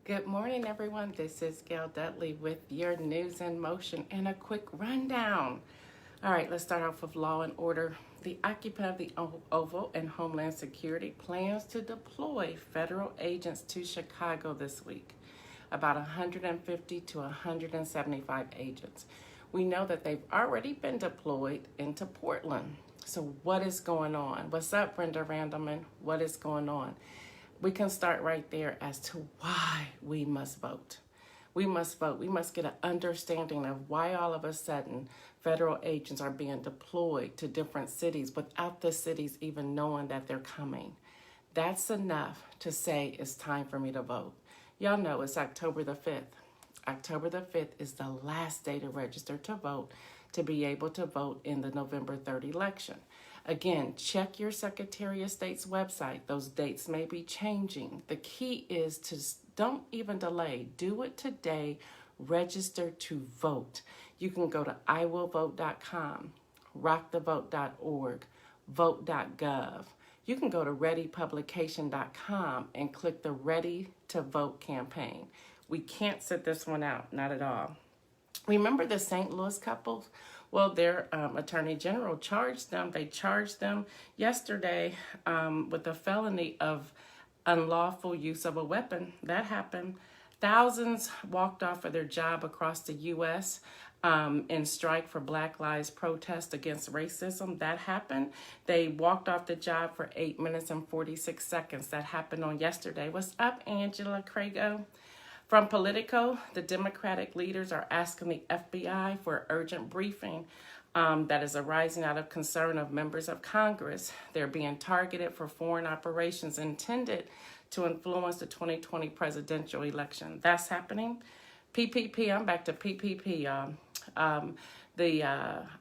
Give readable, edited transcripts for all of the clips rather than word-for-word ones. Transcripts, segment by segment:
Good morning, everyone. This is Gail Dudley with your news in motion and a quick rundown. All right, let's start off with law and order. The occupant of the Oval and Homeland Security plans to deploy federal agents to Chicago this week. About 150 to 175 agents. We know that they've already been deployed into Portland. So what is going on? What's up, Brenda Randleman? What is going on? We can start right there as to why we must vote. We must vote. We must get an understanding of why all of a sudden federal agents are being deployed to different cities without the cities even knowing that they're coming. That's enough to say it's time for me to vote. Y'all know it's October the 5th. October the 5th is the last day to register to vote to be able to vote in the November 3rd election. Again, check your Secretary of State's website. Those dates may be changing. The key is to don't even delay. Do it today. Register to vote. You can go to iwillvote.com, rockthevote.org, vote.gov. You can go to readypublication.com and click the Ready to Vote campaign. We can't sit this one out, not at all. Remember the St. Louis couple? Well, their attorney general charged them. They charged them yesterday with a felony of unlawful use of a weapon. That happened. Thousands walked off of their job across the U.S. In strike for Black Lives protest against racism. That happened. They walked off the job for 8 minutes and 46 seconds. That happened on yesterday. What's up, Angela Crago? From Politico, the Democratic leaders are asking the FBI for an urgent briefing that is arising out of concern of members of Congress. They're being targeted for foreign operations intended to influence the 2020 presidential election. That's happening. PPP, I'm back to PPP, y'all. The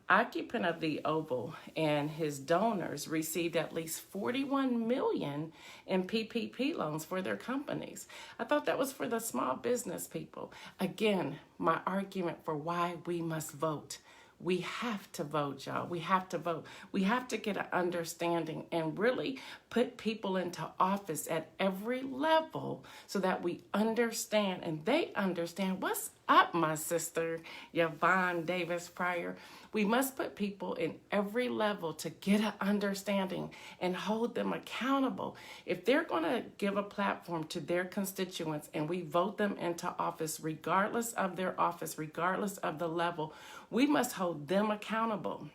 occupant of the Oval and his donors received at least $41 million in PPP loans for their companies. I thought that was for the small business people. Again, my argument for why we must vote. We have to vote, y'all. We have to vote. We have to get an understanding and really put people into office at every level so that we understand and they understand what's up, my sister, Yvonne Davis Pryor. We must put people in every level to get an understanding and hold them accountable. If they're going to give a platform to their constituents and we vote them into office, regardless of their office, regardless of the level, we must hold them accountable.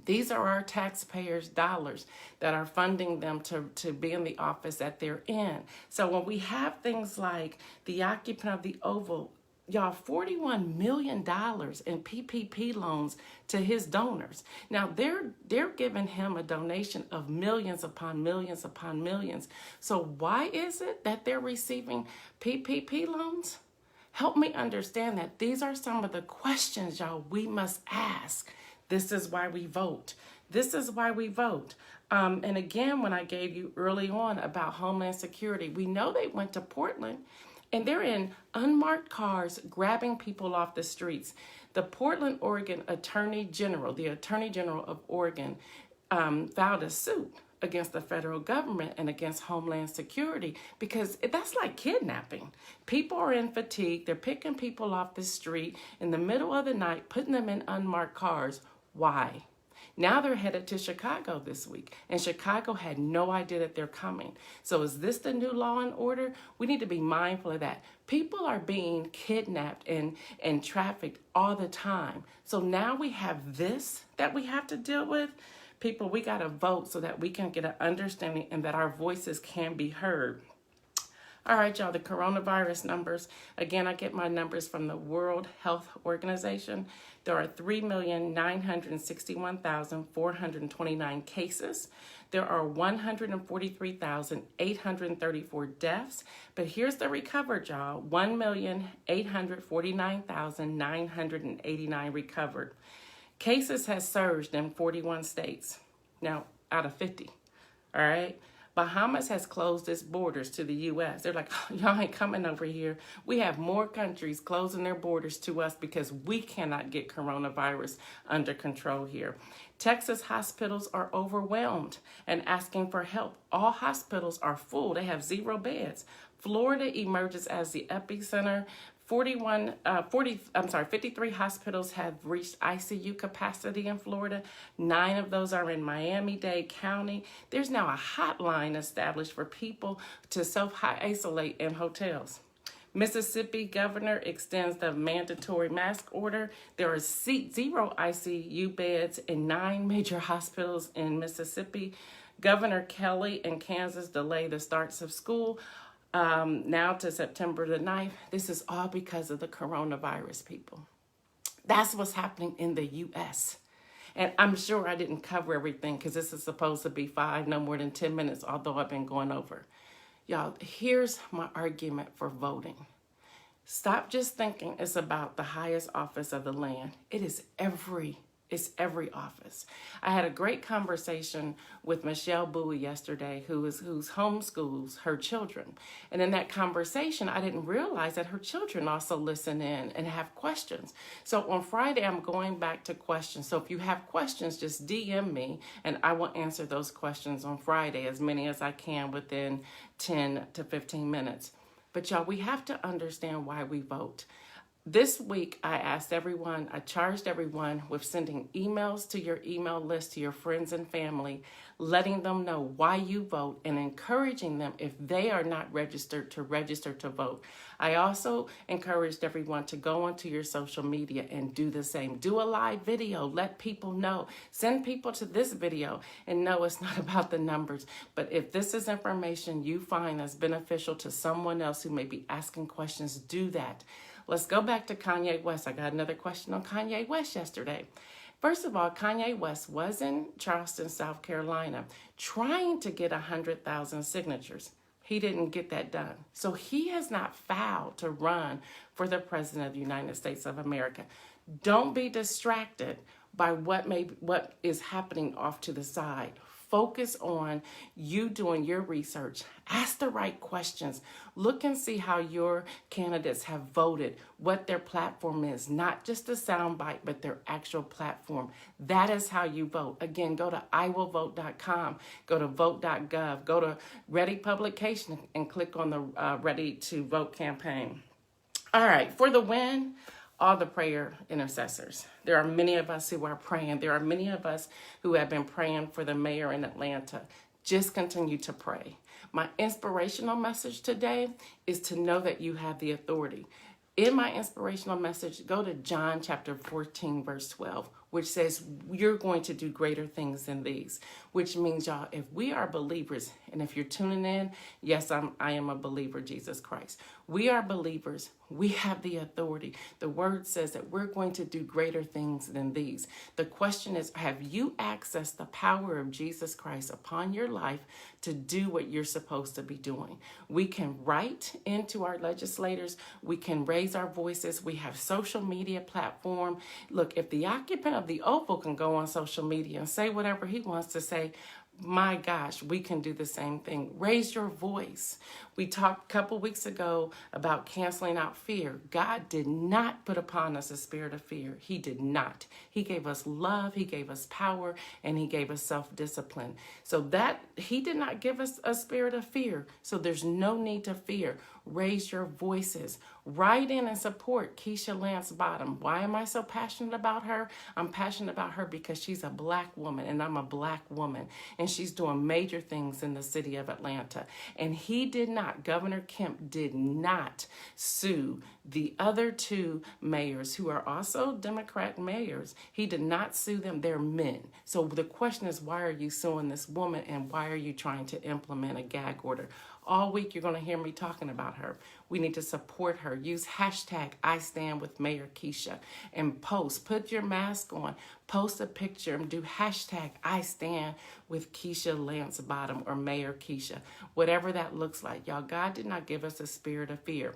These are our taxpayers' dollars that are funding them to be in the office that they're in. So when we have things like the occupant of the Oval, y'all, $41 million in PPP loans to his donors. Now, they're giving him a donation of millions upon millions upon millions. So why is it that they're receiving PPP loans? Help me understand that these are some of the questions, y'all, we must ask. This is why we vote. This is why we vote. And again, when I gave you early on about Homeland Security, we know they went to Portland and they're in unmarked cars grabbing people off the streets. The Portland, Oregon Attorney General, the Attorney General of Oregon, filed a suit against the federal government and against Homeland Security because that's like kidnapping. People are in fatigue. They're picking people off the street in the middle of the night, putting them in unmarked cars. Why? Now they're headed to Chicago this week, and Chicago had no idea that they're coming. So is this the new law and order? We need to be mindful of that. People are being kidnapped and trafficked all the time. So now we have this that we have to deal with. People, we got to vote so that we can get an understanding and that our voices can be heard. All right, y'all, the coronavirus numbers. Again, I get my numbers from the World Health Organization. There are 3,961,429 cases. There are 143,834 deaths. But here's the recovered, y'all. 1,849,989 recovered. Cases has surged in 41 states. Now, out of 50, all right? Bahamas has closed its borders to the U.S. They're like, oh, y'all ain't coming over here. We have more countries closing their borders to us because we cannot get coronavirus under control here. Texas hospitals are overwhelmed and asking for help. All hospitals are full. They have 0 beds. Florida emerges as the epicenter. 53 hospitals have reached ICU capacity in Florida. 9 of those are in Miami-Dade County. There's now a hotline established for people to self-isolate in hotels. Mississippi governor extends the mandatory mask order. There are 0 ICU beds in 9 major hospitals in Mississippi. Governor Kelly in Kansas delayed the starts of school now to September the 9th. This is all because of the coronavirus, people. That's what's happening in the U.S. And I'm sure I didn't cover everything because this is supposed to be no more than 10 minutes, although I've been going over. Y'all, here's my argument for voting. Stop just thinking it's about the highest office of the land. It's every office. I had a great conversation with Michelle Bowie yesterday, who's homeschools her children. And in that conversation, I didn't realize that her children also listen in and have questions. So on Friday, I'm going back to questions. So if you have questions, just DM me and I will answer those questions on Friday, as many as I can within 10 to 15 minutes. But y'all, we have to understand why we vote. This week, I charged everyone with sending emails to your email list, to your friends and family, letting them know why you vote and encouraging them, if they are not registered, to register to vote. I also encouraged everyone to go onto your social media and do the same. Do a live video, let people know. Send people to this video and know it's not about the numbers. But if this is information you find that's beneficial to someone else who may be asking questions, do that. Let's go back to Kanye West. I got another question on Kanye West yesterday. First of all, Kanye West was in Charleston, South Carolina, trying to get 100,000 signatures. He didn't get that done. So he has not filed to run for the President of the United States of America. Don't be distracted by what is happening off to the side. Focus on you doing your research. Ask the right questions. Look and see how your candidates have voted, what their platform is, not just a soundbite, but their actual platform. That is how you vote. Again, go to iwillvote.com, go to vote.gov, go to Ready Publication and click on the Ready to Vote campaign. All right, for the win, all the prayer intercessors. There are many of us who are praying. There are many of us who have been praying for the mayor in Atlanta. Just continue to pray. My inspirational message today is to know that you have the authority. In my inspirational message, go to John chapter 14, verse 12, which says you're going to do greater things than these, which means, y'all, if we are believers, and if you're tuning in, yes, I am a believer, Jesus Christ. We are believers. We have the authority. The word says that we're going to do greater things than these. The question is, have you accessed the power of Jesus Christ upon your life to do what you're supposed to be doing? We can write into our legislators. We can raise our voices. We have social media platform. Look, if the occupant of the Oval can go on social media and say whatever he wants to say, my gosh, we can do the same thing. Raise your voice. We talked a couple weeks ago about canceling out fear. God did not put upon us a spirit of fear. He did not. He gave us love, he gave us power, and he gave us self-discipline. So that he did not give us a spirit of fear. So there's no need to fear. Raise your voices. Write in and support Keisha Lance Bottom. Why am I so passionate about her? I'm passionate about her because she's a black woman and I'm a black woman. And she's doing major things in the city of Atlanta. And he did not, Governor Kemp did not sue the other 2 mayors who are also Democrat mayors. He did not sue them. They're men. So the question is, why are you suing this woman and why are you trying to implement a gag order? All week, you're going to hear me talking about her. We need to support her. Use hashtag #IStandWithMayorKeisha and post. Put your mask on. Post a picture and do hashtag #IStandWithKeisha Lance Bottom or Mayor Keisha. Whatever that looks like. Y'all, God did not give us a spirit of fear.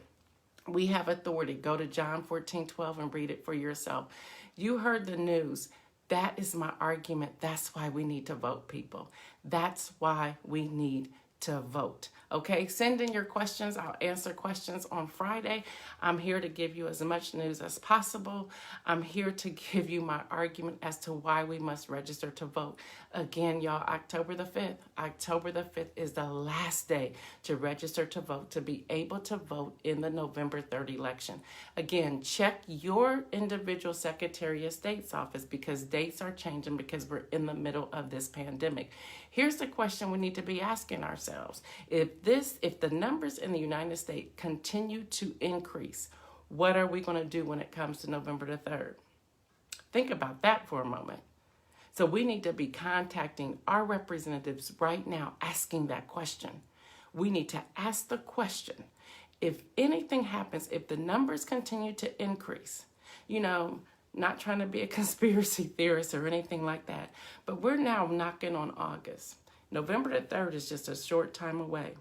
We have authority. Go to John 14:12 and read it for yourself. You heard the news. That is my argument. That's why we need to vote, people. That's why we need to vote. Okay, send in your questions. I'll answer questions on Friday. I'm here to give you as much news as possible. I'm here to give you my argument as to why we must register to vote. Again, y'all, October the 5th. October the 5th is the last day to register to vote, to be able to vote in the November 3rd election. Again, check your individual Secretary of State's office because dates are changing because we're in the middle of this pandemic. Here's the question we need to be asking ourselves. If the numbers in the United States continue to increase, what are we going to do when it comes to November the 3rd? Think about that for a moment. So we need to be contacting our representatives right now, asking that question. We need to ask the question, if anything happens, if the numbers continue to increase, not trying to be a conspiracy theorist or anything like that, but we're now knocking on August. November the 3rd is just a short time away.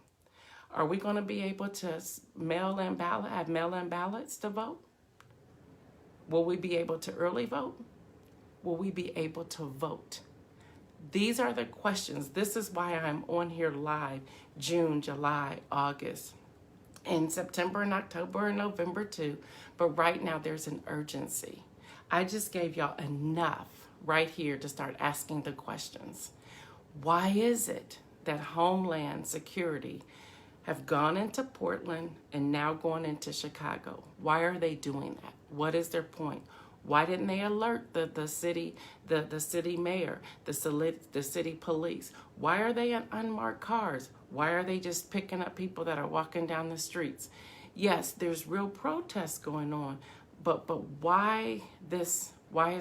Are we going to be able to have mail-in ballots to vote? Will we be able to early vote? Will we be able to vote? These are the questions. This is why I'm on here live June, July, August, and September and October and November too. But right now there's an urgency. I just gave y'all enough right here to start asking the questions. Why is it that Homeland Security have gone into Portland and now going into Chicago? Why are they doing that? What is their point? Why didn't they alert the city mayor, the city police? Why are they in unmarked cars? Why are they just picking up people that are walking down the streets? Yes, there's real protests going on, but why is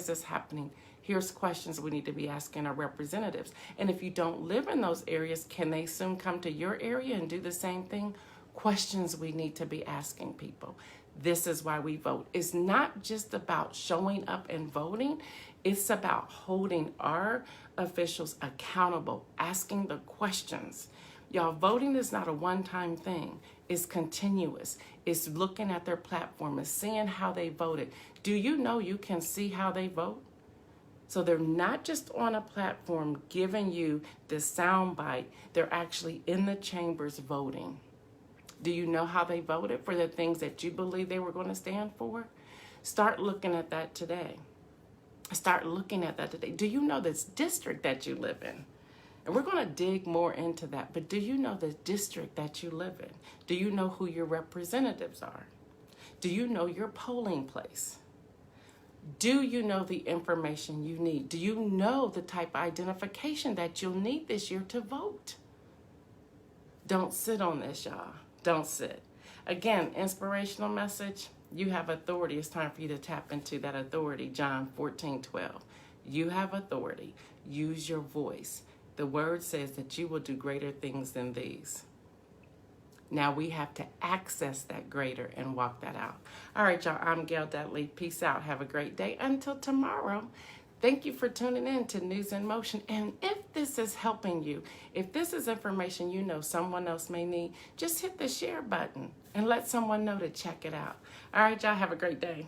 this happening? Here's questions we need to be asking our representatives. And if you don't live in those areas, can they soon come to your area and do the same thing? Questions we need to be asking people. This is why we vote. It's not just about showing up and voting. It's about holding our officials accountable, asking the questions. Y'all, voting is not a one-time thing. It's continuous. It's looking at their platform and seeing how they voted. Do you know you can see how they vote? So they're not just on a platform giving you the soundbite. They're actually in the chambers voting. Do you know how they voted for the things that you believe they were going to stand for? Start looking at that today. Start looking at that today. Do you know this district that you live in? And we're going to dig more into that. But do you know the district that you live in? Do you know who your representatives are? Do you know your polling place? Do you know the information you need? Do you know the type of identification that you'll need this year to vote? Don't sit on this, y'all. Don't sit. Again, inspirational message. You have authority. It's time for you to tap into that authority. John 14:12. You have authority. Use your voice. The word says that you will do greater things than these. Now we have to access that greater and walk that out. All right, y'all. I'm Gail Dudley. Peace out. Have a great day. Until tomorrow. Thank you for tuning in to News in Motion. And if this is helping you, if this is information you know someone else may need, just hit the share button and let someone know to check it out. All right, y'all. Have a great day.